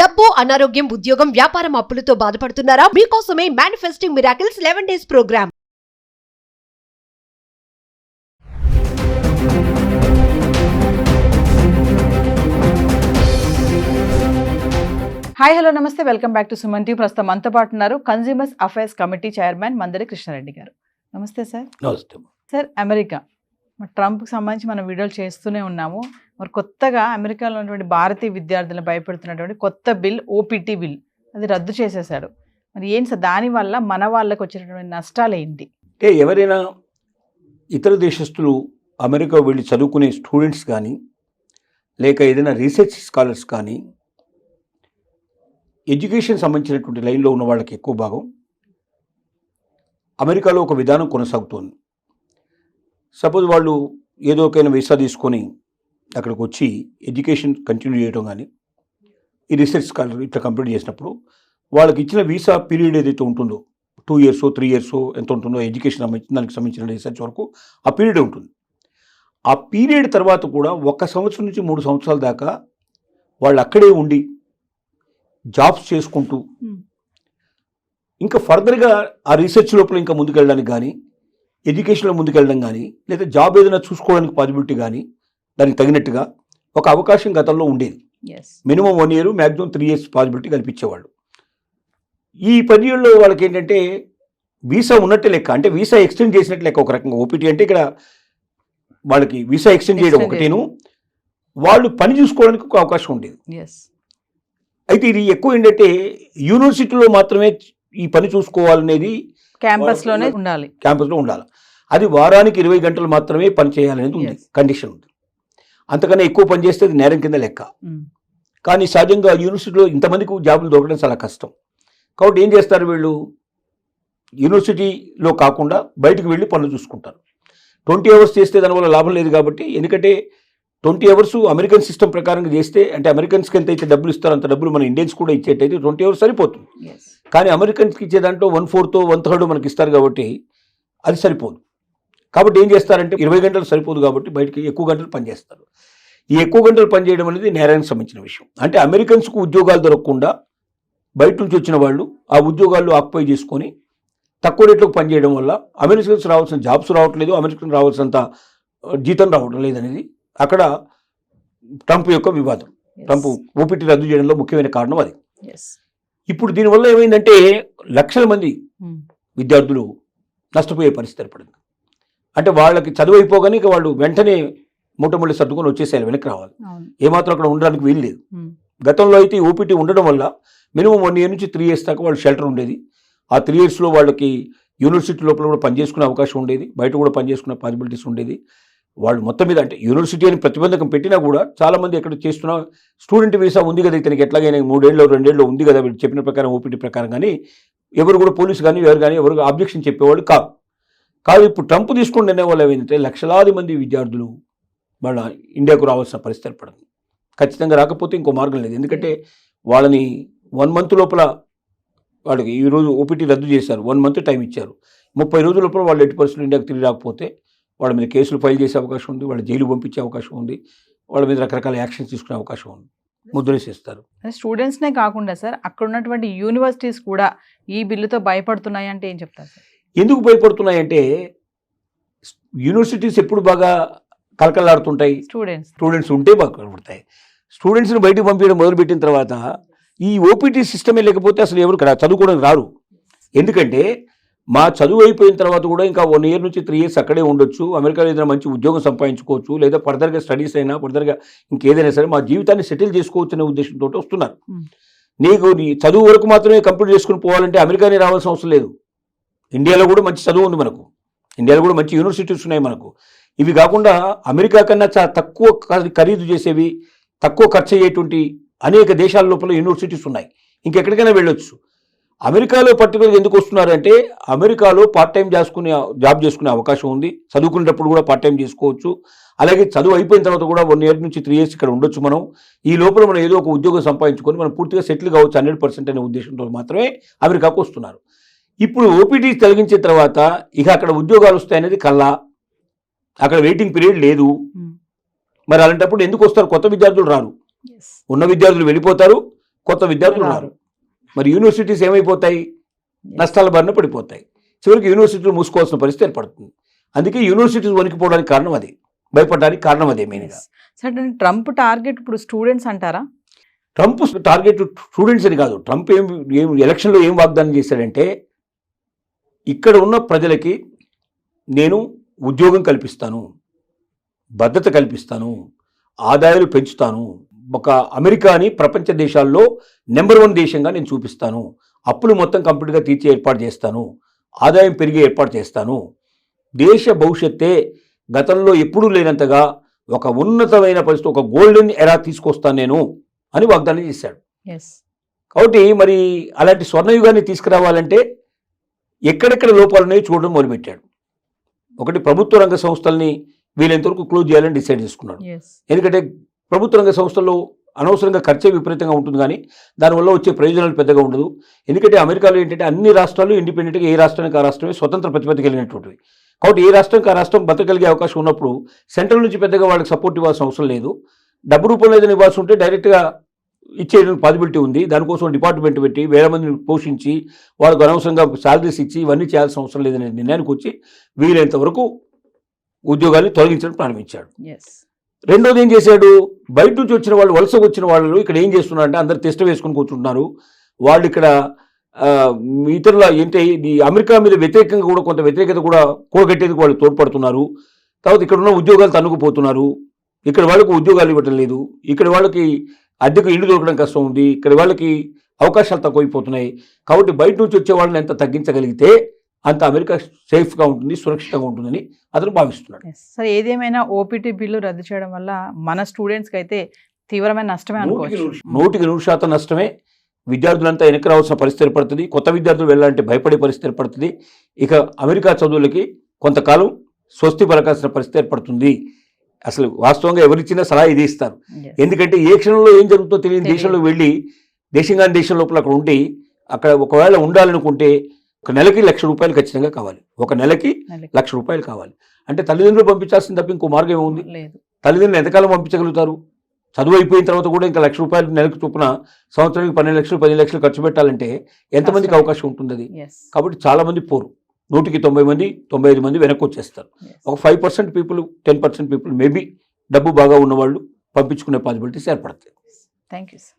డబ్బు, అనారోగ్యం, ఉద్యోగం, వ్యాపారం అప్పులతో బాధపడుతున్నారా? మీకోసమే manifesting miracles 11 days programme. Hi hello నమస్తే, welcome back to Suman TV. ప్రస్తుతం మనతో పాటు ఉన్నారు consumers affairs committee chairman Mandari Krishna Reddy గారు. నమస్తే సార్. నమస్తే. సార్, అమెరికా ట్రంప్కి సంబంధించి మనం వీడియోలు చేస్తూనే ఉన్నాము. మరి కొత్తగా అమెరికాలో ఉన్నటువంటి భారతీయ విద్యార్థులను భయపెడుతున్నటువంటి కొత్త బిల్, ఓపీటీ బిల్, అది రద్దు చేసేశాడు. మరి ఏంటి సార్, దానివల్ల మన వాళ్ళకి వచ్చేటటువంటి నష్టాలు ఏంటి? అంటే ఎవరైనా ఇతర దేశస్తులు అమెరికా వెళ్ళి చదువుకునే స్టూడెంట్స్ కానీ, లేక ఏదైనా రీసెర్చ్ స్కాలర్స్ కానీ, ఎడ్యుకేషన్ సంబంధించినటువంటి లైన్లో ఉన్న వాళ్ళకి ఎక్కువ భాగం అమెరికాలో ఒక విధానం కొనసాగుతోంది. సపోజ్ వాళ్ళు ఏదో ఒకైనా వీసా తీసుకొని అక్కడికి వచ్చి ఎడ్యుకేషన్ కంటిన్యూ చేయడం కానీ, ఈ రీసెర్చ్ స్కాలర్ ఇట్లా కంప్లీట్ చేసినప్పుడు వాళ్ళకి ఇచ్చిన వీసా పీరియడ్ ఏదైతే ఉంటుందో 2 years 3 years ఎంత ఉంటుందో ఎడ్యుకేషన్ దానికి సంబంధించిన రీసెర్చ్ వరకు ఆ పీరియడ్ ఉంటుంది. ఆ పీరియడ్ తర్వాత కూడా 1 సంవత్సరం నుంచి 3 సంవత్సరాల దాకా వాళ్ళు అక్కడే ఉండి జాబ్స్ చేసుకుంటూ ఇంకా ఫర్దర్గా ఆ రీసెర్చ్ లోపల ఇంకా ముందుకెళ్ళడానికి కానీ, ఎడ్యుకేషన్లో ముందుకెళ్ళడం కానీ, లేదా జాబ్ ఏదైనా చూసుకోవడానికి పాసిబిలిటీ కానీ దానికి తగినట్టుగా ఒక అవకాశం గతంలో ఉండేది. Minimum 1 year, maximum 3 years possibility కల్పించేవాళ్ళు. ఈ పీరియడ్లో వాళ్ళకి ఏంటంటే వీసా ఉన్నట్టే లెక్క, అంటే వీసా ఎక్స్టెండ్ చేసినట్టు లెక్క. ఒక రకంగా ఓపీటీ అంటే ఇక్కడ వాళ్ళకి వీసా ఎక్స్టెండ్ చేయడం ఒకటేను, వాళ్ళు పని చూసుకోవడానికి ఒక అవకాశం ఉండేది. అయితే ఇది ఎక్కువ ఏంటంటే యూనివర్సిటీలో మాత్రమే ఈ పని చూసుకోవాలనేది, క్యాంపస్లోనే ఉండాలి, క్యాంపస్లో ఉండాలి. అది వారానికి 20 గంటలు మాత్రమే పని చేయాలనేది ఉంది, కండిషన్ ఉంది. అంతకన్నా ఎక్కువ పని చేస్తే అది నేరం కింద లెక్క. కానీ సహజంగా యూనివర్సిటీలో ఇంతమందికి జాబులు దొరకడం చాలా కష్టం. కాబట్టి ఏం చేస్తారు వీళ్ళు, యూనివర్సిటీలో కాకుండా బయటకు వెళ్ళి పనులు చూసుకుంటారు. 20 hours చేస్తే దానివల్ల లాభం లేదు కాబట్టి, ఎందుకంటే 20 hours అమెరికన్ సిస్టమ్ ప్రకారంగా చేస్తే, అంటే అమెరికన్స్కి ఎంత అయితే డబ్బులు ఇస్తారో అంత డబ్బులు మన ఇండియన్స్ కూడా ఇచ్చేటైతే 20 hours సరిపోతుంది. కానీ అమెరికన్స్కి ఇచ్చే దాంట్లో 1/4 1/3 మనకి ఇస్తారు కాబట్టి అది సరిపోదు. కాబట్టి ఏం చేస్తారంటే 20 గంటలు సరిపోదు కాబట్టి బయటకి ఎక్కువ గంటలు పనిచేస్తారు. ఈ ఎక్కువ గంటలు పనిచేయడం అనేది నేరానికి సంబంధించిన విషయం. అంటే అమెరికన్స్కు ఉద్యోగాలు దొరకకుండా బయట నుంచి వచ్చిన వాళ్ళు ఆ ఉద్యోగాలు ఆక్యుపై చేసుకొని తక్కువ రేట్లకు పనిచేయడం వల్ల అమెరికన్స్ రావాల్సిన జాబ్స్ రావట్లేదు, అమెరికన్ రావాల్సినంత జీతం రావడం లేదనేది అక్కడ ట్రంప్ యొక్క వివాదం. ట్రంప్ ఓపీటీ రద్దు చేయడంలో ముఖ్యమైన కారణం అది. ఇప్పుడు దీనివల్ల ఏమైందంటే లక్షల మంది విద్యార్థులు నష్టపోయే పరిస్థితి ఏర్పడింది. అంటే వాళ్ళకి చదువు అయిపోగానే ఇక వాళ్ళు వెంటనే మూటముళ్ళు సర్దుకొని వచ్చేసేయాలి, వెనక్కి రావాలి, ఏమాత్రం అక్కడ ఉండడానికి వీలు లేదు. గతంలో అయితే ఓపీటీ ఉండడం వల్ల మినిమం 1 year నుంచి 3 years దాకా వాళ్ళు షెల్టర్ ఉండేది. ఆ 3 yearsలో వాళ్ళకి యూనివర్సిటీ లోపల కూడా పనిచేసుకునే అవకాశం ఉండేది, బయట కూడా పనిచేసుకునే పాసిబిలిటీస్ ఉండేది. వాళ్ళు మొత్తం మీద అంటే యూనివర్సిటీ అని ప్రతిబంధకం పెట్టినా కూడా చాలామంది ఎక్కడ చేస్తున్నా స్టూడెంట్ వీసా ఉంది కదా ఇతనికి, ఎట్లాగైనా 3 ఏళ్ళు 2 ఏళ్ళు ఉంది కదా వీళ్ళు చెప్పిన ప్రకారం ఓపీటీ ప్రకారం, కానీ ఎవరు కూడా పోలీసు కానీ ఎవరు ఆబ్జెక్షన్ చెప్పేవాళ్ళు కాదు. ఇప్పుడు ట్రంప్ తీసుకుని నిర్ణయం వల్ల ఏమైందంటే లక్షలాది మంది విద్యార్థులు వాళ్ళ ఇండియాకు రావాల్సిన పరిస్థితి ఏర్పడింది. ఖచ్చితంగా రాకపోతే ఇంకో మార్గం లేదు. ఎందుకంటే వాళ్ళని 1 month లోపల వాళ్ళకి ఈరోజు ఓపీటీ రద్దు చేశారు, 1 month టైం ఇచ్చారు. 30 రోజుల లోపల వాళ్ళు 80% ఇండియాకు తిరిగి రాకపోతే వాళ్ళ మీద కేసులు ఫైల్ చేసే అవకాశం ఉంది, వాళ్ళ జైలు పంపించే అవకాశం ఉంది, వాళ్ళ మీద రకరకాల యాక్షన్స్ తీసుకునే అవకాశం ఉంది, ముద్రేసేస్తారు. స్టూడెంట్స్నే కాకుండా సార్, అక్కడ ఉన్నటువంటి యూనివర్సిటీస్ కూడా ఈ బిల్లుతో భయపడుతున్నాయి అంటే ఏం చెప్తారు సార్? ఎందుకు భయపడుతున్నాయంటే యూనివర్సిటీస్ ఎప్పుడు బాగా కలకలాడుతుంటాయి, స్టూడెంట్స్ ఉంటే బాగా కలపడతాయి. స్టూడెంట్స్ని బయటకు పంపించడం మొదలుపెట్టిన తర్వాత ఈ ఓపీటీ సిస్టమే లేకపోతే అసలు ఎవరు చదువుకోవడానికి రారు. ఎందుకంటే మా చదువు అయిపోయిన తర్వాత కూడా ఇంకా 1 year నుంచి 3 years అక్కడే ఉండొచ్చు, అమెరికాలో ఏదైనా మంచి ఉద్యోగం సంపాదించుకోవచ్చు, లేదా ఫర్దర్గా స్టడీస్ అయినా ఫర్దర్గా ఇంకేదైనా సరే మా జీవితాన్ని సెటిల్ చేసుకోవచ్చు అనే ఉద్దేశంతో వస్తున్నారు. నీకు నీ చదువు వరకు మాత్రమే కంప్లీట్ చేసుకుని పోవాలంటే అమెరికానే రావాల్సిన అవసరం లేదు. ఇండియాలో కూడా మంచి చదువు ఉంది మనకు, ఇండియాలో కూడా మంచి యూనివర్సిటీస్ ఉన్నాయి మనకు. ఇవి కాకుండా అమెరికా కన్నా చాలా తక్కువ ఖరీదు చేసేవి, తక్కువ ఖర్చు అయ్యేటువంటి అనేక దేశాల లోపల యూనివర్సిటీస్ ఉన్నాయి, ఇంకెక్కడికైనా వెళ్ళొచ్చు. అమెరికాలో పర్టికులర్గా ఎందుకు వస్తున్నారంటే అమెరికాలో పార్ట్ టైం జాబ్ చేసుకునే అవకాశం ఉంది, చదువుకునేటప్పుడు కూడా పార్ట్ టైం చేసుకోవచ్చు. అలాగే చదువు అయిపోయిన తర్వాత కూడా 1 year నుంచి 3 years ఇక్కడ ఉండొచ్చు. మనం ఈ లోపల మనం ఏదో ఒక ఉద్యోగం సంపాదించుకొని మనం పూర్తిగా సెటిల్ కావచ్చు 100% అనే ఉద్దేశంతో మాత్రమే అమెరికాకు వస్తున్నారు. ఇప్పుడు ఓపీటీ తొలగించిన తర్వాత ఇక అక్కడ ఉద్యోగాలు వస్తాయనేది కల్లా, అక్కడ వెయిటింగ్ పీరియడ్ లేదు. మరి అలాంటప్పుడు ఎందుకు వస్తారు? కొత్త విద్యార్థులు రారు, ఉన్న విద్యార్థులు వెళ్ళిపోతారు. కొత్త విద్యార్థులు రారు. మరి యూనివర్సిటీస్ ఏమైపోతాయి? నష్టాల బారిన పడిపోతాయి. చివరికి యూనివర్సిటీలు మూసుకోవాల్సిన పరిస్థితి ఏర్పడుతుంది. అందుకే యూనివర్సిటీస్ వణికిపోవడానికి కారణం అది, భయపడడానికి కారణం అదే మెయిన్గా. సరే, ట్రంప్ టార్గెట్ ఇప్పుడు స్టూడెంట్స్ అంటారా? ట్రంప్ టార్గెట్ స్టూడెంట్స్ అని కాదు. ట్రంప్ ఏం ఎలక్షన్లో ఏం వాగ్దానం చేశాడంటే, ఇక్కడ ఉన్న ప్రజలకి నేను ఉద్యోగం కల్పిస్తాను, భద్రత కల్పిస్తాను, ఆదాయాలు పెంచుతాను, ఒక అమెరికాని ప్రపంచ దేశాల్లో నెంబర్ 1 దేశంగా నేను చూపిస్తాను, అప్పులు మొత్తం కంప్లీట్గా తీర్చి ఏర్పాటు చేస్తాను, ఆదాయం పెరిగే ఏర్పాటు చేస్తాను, దేశ భవిష్యత్తే గతంలో ఎప్పుడూ లేనంతగా ఒక ఉన్నతమైన పరిస్థితి, ఒక గోల్డెన్ ఎరా తీసుకొస్తాను నేను అని వాగ్దానం చేశాడు. కాబట్టి మరి అలాంటి స్వర్ణయుగాన్ని తీసుకురావాలంటే ఎక్కడెక్కడ లోపాలు ఉన్నాయో చూడడం మొదలుపెట్టాడు. ఒకటి, ప్రభుత్వ రంగ సంస్థల్ని వీలైనంతవరకు క్లోజ్ చేయాలని డిసైడ్ చేసుకున్నాడు. ఎందుకంటే ప్రభుత్వ రంగ సంస్థల్లో అనవసరంగా ఖర్చే విపరీతంగా ఉంటుంది, కానీ దానివల్ల వచ్చే ప్రయోజనాలు పెద్దగా ఉండదు. ఎందుకంటే అమెరికాలో ఏంటంటే అన్ని రాష్ట్రాలు ఇండిపెండెంట్గా ఏ రాష్ట్రానికి ఆ రాష్ట్రమే స్వతంత్ర ప్రతిపత్తి కలిగినటువంటివి. కాబట్టి ఏ రాష్ట్రానికి ఆ రాష్ట్రం బతకగలిగే అవకాశం ఉన్నప్పుడు సెంట్రల్ నుంచి పెద్దగా వాళ్ళకి సపోర్ట్ ఇవ్వాల్సిన అవసరం లేదు. డబ్బు రూపంలో ఏదైనా ఇవ్వాల్సి ఉంటే డైరెక్ట్గా ఇచ్చేయడానికి పాసిబిలిటీ ఉంది. దానికోసం డిపార్ట్మెంట్ పెట్టి వేల మందిని పోషించి వాళ్ళకు అనవసరంగా శాలరీస్ ఇచ్చి ఇవన్నీ చేయాల్సిన అవసరం లేదనే నిర్ణయానికి వచ్చి వీలైనంత వరకు ఉద్యోగాన్ని తొలగించడం ప్రారంభించాడు. రెండోది ఏం చేశాడు, బయట నుంచి వచ్చిన వాళ్ళు, వలస వచ్చిన వాళ్ళు ఇక్కడ ఏం చేస్తున్నారంటే అందరు టెస్ట్ వేసుకొని కూర్చుంటున్నారు. వాళ్ళు ఇక్కడ ఇతరుల ఏంటి ఈ అమెరికా మీద వ్యతిరేకంగా కూడా కొంత వ్యతిరేకత కూడా కూడగట్టేందుకు వాళ్ళు తోడ్పడుతున్నారు. తర్వాత ఇక్కడ ఉన్న ఉద్యోగాలు తన్నుకుపోతున్నారు. ఇక్కడ వాళ్ళకు ఉద్యోగాలు ఇవ్వటం లేదు. ఇక్కడ వాళ్ళకి అద్దెకు ఇల్లు దొరకడం కష్టం ఉంది. ఇక్కడ వాళ్ళకి అవకాశాలు తక్కువైపోతున్నాయి. కాబట్టి బయట నుంచి వచ్చే వాళ్ళని ఎంత తగ్గించగలిగితే అంత అమెరికా సేఫ్గా ఉంటుంది, సురక్షితంగా ఉంటుందని అతను భావిస్తున్నాడు. సరే, ఏదేమైనా ఓపీటీ బిల్లు రద్దు చేయడం వల్ల మన స్టూడెంట్స్కి అయితే తీవ్రమైన నష్టమే అనుకోవచ్చు. 100% నష్టమే. విద్యార్థులంతా వెనక్కి రావాల్సిన పరిస్థితి ఏర్పడుతుంది. కొత్త విద్యార్థులు వెళ్ళాలంటే భయపడే పరిస్థితి ఏర్పడుతుంది. ఇక అమెరికా చదువులకి కొంతకాలం స్వస్తి పలకాల్సిన పరిస్థితి ఏర్పడుతుంది. అసలు వాస్తవంగా ఎవరిచ్చినా సలహా ఇది ఇస్తారు. ఎందుకంటే ఏ క్షణంలో ఏం జరుగుతుందో తెలియని దేశంలో వెళ్ళి దేశంగాని దేశం లోపల అక్కడ ఉండి అక్కడ ఒకవేళ ఉండాలనుకుంటే ఒక నెలకి ₹1,00,000 ఖచ్చితంగా కావాలి. ఒక నెలకి ₹1,00,000 కావాలి. అంటే తల్లిదండ్రులు పంపించాల్సింది తప్ప ఇంకో మార్గం ఏముంది? తల్లిదండ్రులు ఎంతకాలం పంపించగలుగుతారు? చదువు అయిపోయిన తర్వాత కూడా ఇంకా ₹1,00,000 నెలకు చొప్పున సంవత్సరానికి 12 లక్షలు 15 లక్షలు ఖర్చు పెట్టాలంటే ఎంతమందికి అవకాశం ఉంటుంది అది? కాబట్టి చాలా మంది పోరు. 100కి 90 మంది 95 మంది వెనక్కి వచ్చేస్తారు. ఒక 5% పీపుల్ 10% పీపుల్ మేబీ డబ్బు బాగా ఉన్నవాళ్ళు పంపించుకునే పాసిబిలిటీస్ ఏర్పడతాయి. Thank you sir.